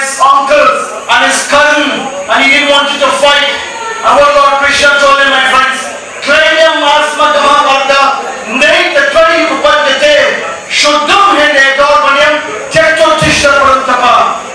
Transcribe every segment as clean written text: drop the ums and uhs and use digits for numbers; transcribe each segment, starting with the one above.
his uncles and his cousin, and he didn't want you to fight. And what Lord Krishna told him, my friends,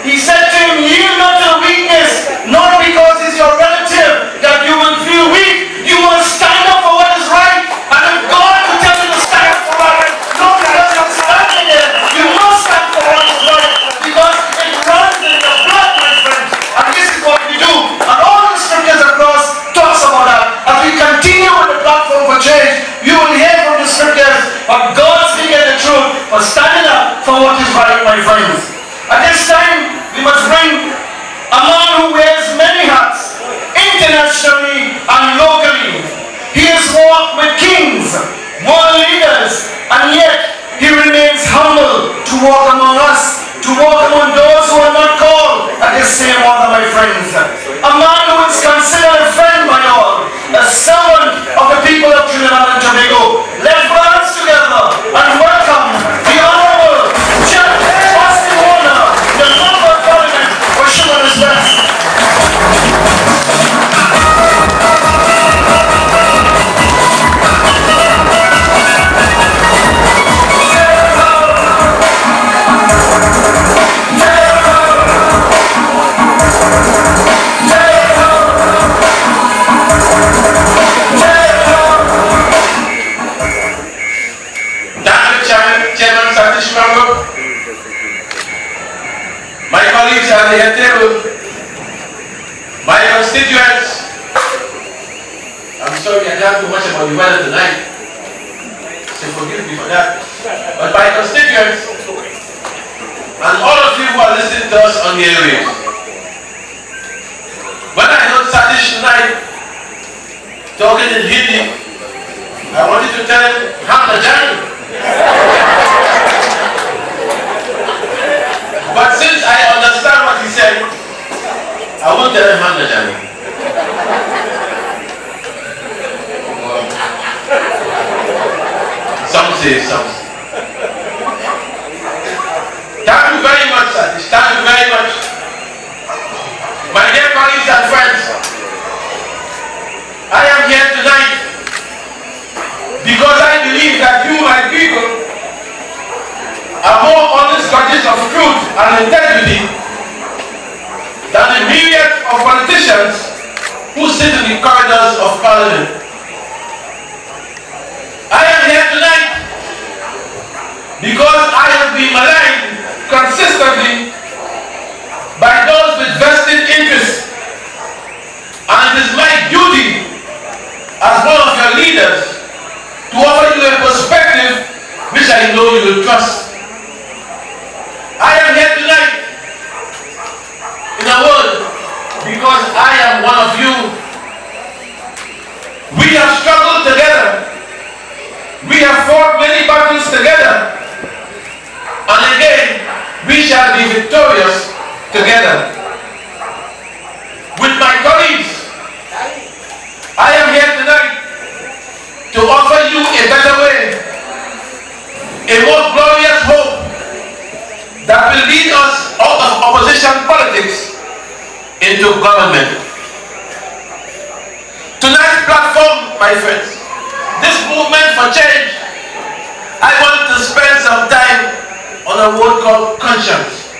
he said to him, yield not to the weakness, not because he's your relative that you will feel weak. You must stand up for what is right. And if God will tell you to stand up for what is right, not because you're standing there, you must stand for what is right, because it runs in your blood, my friends. And this is what we do. And all the scriptures across talks about that. As we continue with the platform for change, you will hear from the scriptures of God speaking the truth for standing up for what is right, my friends. At this time, we must bring a man who wears many hats, internationally and locally. He has walked with kings, world leaders, and yet he remains humble to walk among us, to walk among those who are not called at the same order, my friends. A man who is considered a friend by all, a servant of the people of Trinidad and Tobago. Let's put our hands together and welcome the Honorable Judge the member of Parliament for showing his best. My colleagues at the head table, my constituents, I'm sorry I can't do much about the weather tonight, so forgive me for that, but my constituents, and all of you who are listening to us on the airwaves, when I heard Satish tonight talking in Hindi, I wanted to tell him, Hamna Jan. But since I understand what he said, I won't tell him Hamna Jan. Some say, some say. Thank you very much, Satish. Thank you very much. My dear colleagues and friends, I am here tonight because I believe that you, my people, are more honest judges of truth and integrity than the myriad of politicians who sit in the corridors of Parliament. I am here tonight because I have been maligned consistently by those with vested interests, and it is my duty as one of your leaders to offer you a perspective which I know you will trust. I am here tonight, in a word, because I am one of you. We have struggled together. We have fought many battles together. And again, we shall be victorious together. With my colleagues, I am here tonight to offer you a better way, a more glorious hope that will lead us out of opposition politics into government. Tonight's platform, my friends, this movement for change, I want to spend some time on a word called conscience.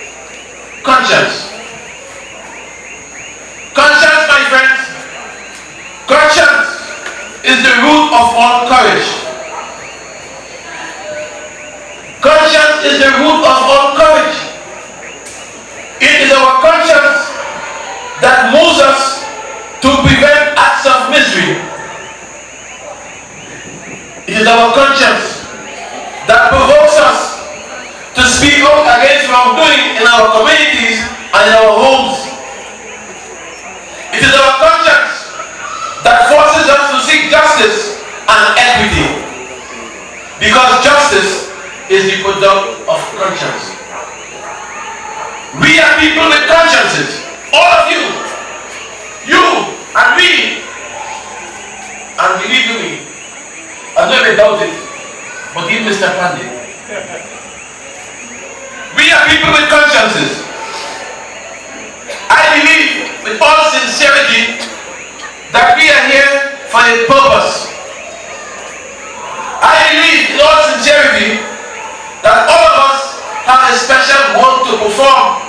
Conscience. Conscience, my friends, conscience is the root of all courage. Conscience is the root of all courage. It is our conscience that moves us to prevent acts of misery. It is our conscience that provokes us to speak out against wrongdoing in our communities and in our homes. It is our conscience that forces us to seek justice and equity, because justice is the product of conscience. We are people with consciences. All of you. You and me. And believe me, I don't even doubt it, but even Mr. Pandey. We are people with consciences. for a purpose. I believe in all sincerity that all of us have a special work to perform.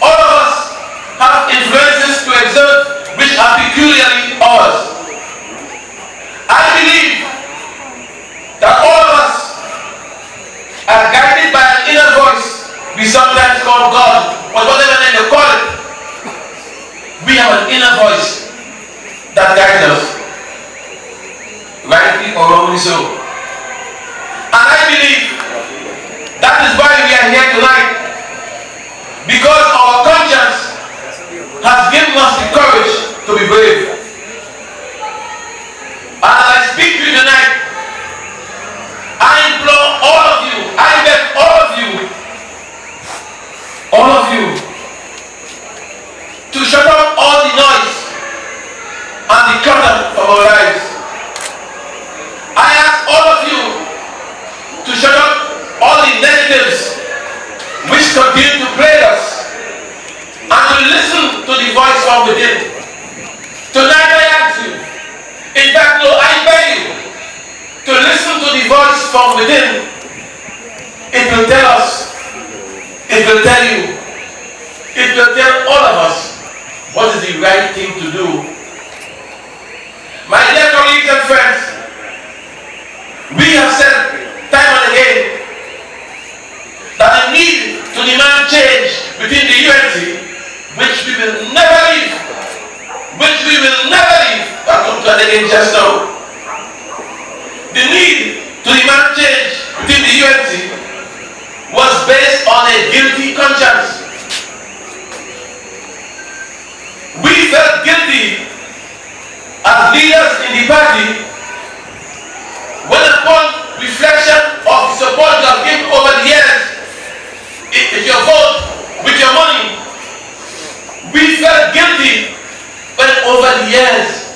All of us have influences to exert which are peculiarly ours. I believe that all of us are guided by an inner voice we sometimes call God, but whatever name you call it, we have an inner voice that guides us, rightly or wrongly so. And I believe that is why we are here tonight, because our conscience has given us the courage to be brave. And as I speak to you tonight, I implore all of you, I beg all of you, to shut up all the noise and the clutter of our lives. I ask all of you to shut up all the negatives which continue to plague us and to listen to the voice from within. Tonight I ask you, in fact, no, I beg you to listen to the voice from within. It will tell us, it will tell you, it will tell all of us what is the right thing to do. My dear colleagues and friends, we have said time and again that the need to demand change within the UNC, which we will never leave, I'll come to that again just now. The need to demand change within the UNC was based on a guilty conscience. We felt guilty as leaders in the party when, upon reflection of the support you have given over the years, if your vote, with your money, we felt guilty when over the years,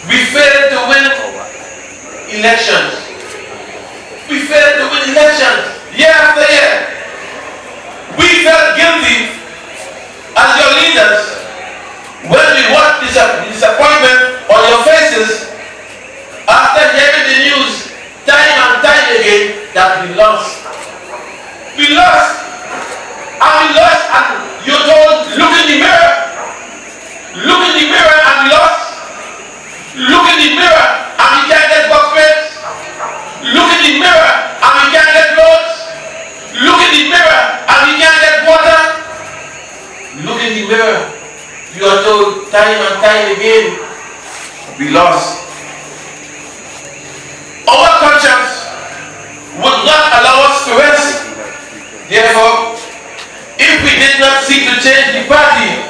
we failed to win elections. We failed to win elections year after year. We felt guilty as your leaders when we watched disappointment on your faces after hearing the news time and time again that we lost. We lost. And you're told, look in the mirror. Look in the mirror and we lost. Look in the mirror and we can't get box space. Look in the mirror and we can't get roads. Look in the mirror and we can't get water. Look in the mirror. You are told time and time again, we lost. Our conscience would not allow us to rest. Therefore, if we did not seek to change the party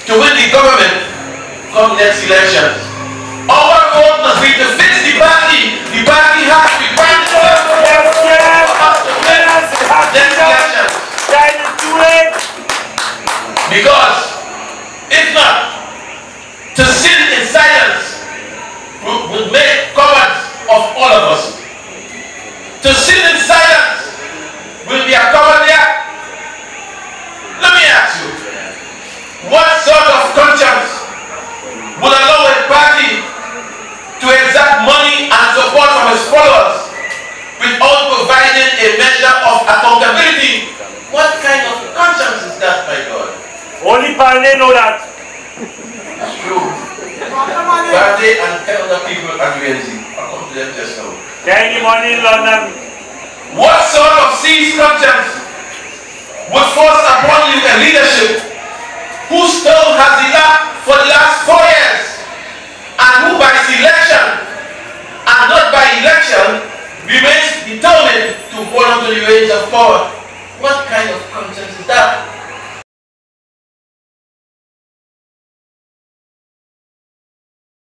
to win the government come next elections, our vote must be to fix the party. The party has to be fighting for us to win next elections. Because if not, to sit in silence would make cowards of all of us. To sit in silence will be a cowardly act. Let me ask you, what sort of conscience would allow a party to exact money and support from its followers without providing a measure of accountability? What kind of conscience is that, my God? Only Parle know that. That's true. Parle and 10 other people at UNC. I'll come to them just now. Thank you, money in London. What sort of seized conscience would force upon you a leadership whose term has elapsed for the last 4 years and who by selection and not by election remains determined to hold on to the reins of power?